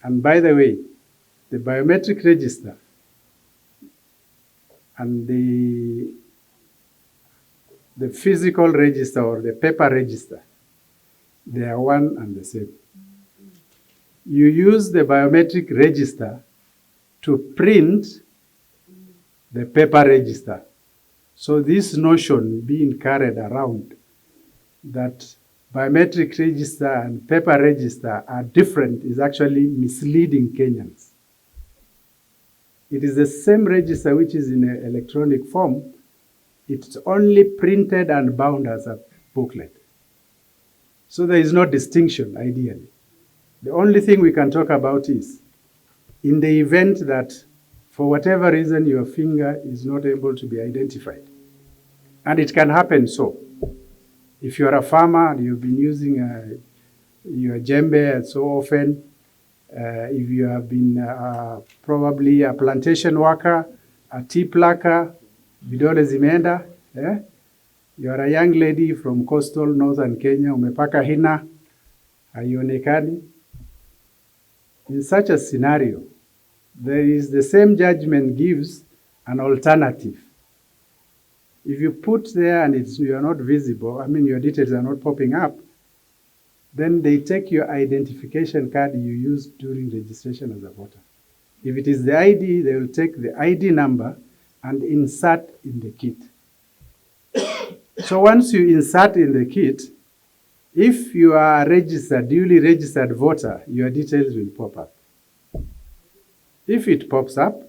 And by the way, the biometric register and the physical register or the paper register, they are one and the same. You use the biometric register to print the paper register. So this notion being carried around that biometric register and paper register are different is actually misleading Kenyans. It is the same register which is in an electronic form. It's only printed and bound as a booklet. So there is no distinction, ideally. The only thing we can talk about is, in the event that, for whatever reason, your finger is not able to be identified. And it can happen so. If you're a farmer and you've been using your djembe so often, if you have been probably a plantation worker, a tea plucker, vidole zimeenda, you are a young lady from coastal northern Kenya, umepaka hina, haionekani. In such a scenario, there is the same judgment gives an alternative. If you put there and you are not visible, I mean your details are not popping up, then they take your identification card you used during registration as a voter. If it is the ID, they will take the ID number and insert in the kit. So once you insert in the kit, if you are a registered, duly registered voter, your details will pop up. If it pops up,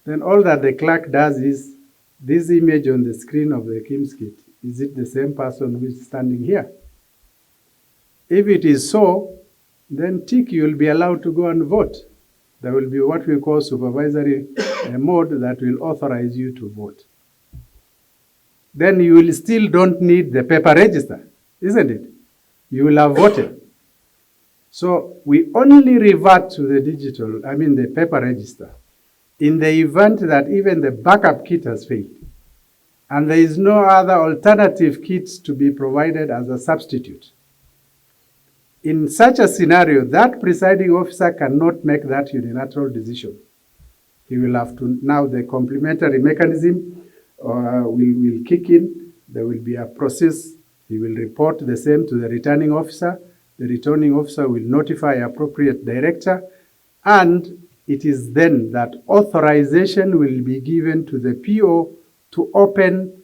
then all that the clerk does is, this image on the screen of the KIMS kit, is it the same person who is standing here? If it is so, then tick, you will be allowed to go and vote. There will be what we call supervisory mode that will authorize you to vote. Then you will still don't need the paper register, isn't it? You will have voted. So we only revert to the digital, I mean the paper register, in the event that even the backup kit has failed. And there is no other alternative kits to be provided as a substitute. In such a scenario, that presiding officer cannot make that unilateral decision. He will have to, now the complementary mechanism will kick in. There will be a process. He will report the same to the returning officer. The returning officer will notify appropriate director, and it is then that authorization will be given to the PO to open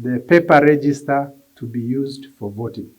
the paper register to be used for voting.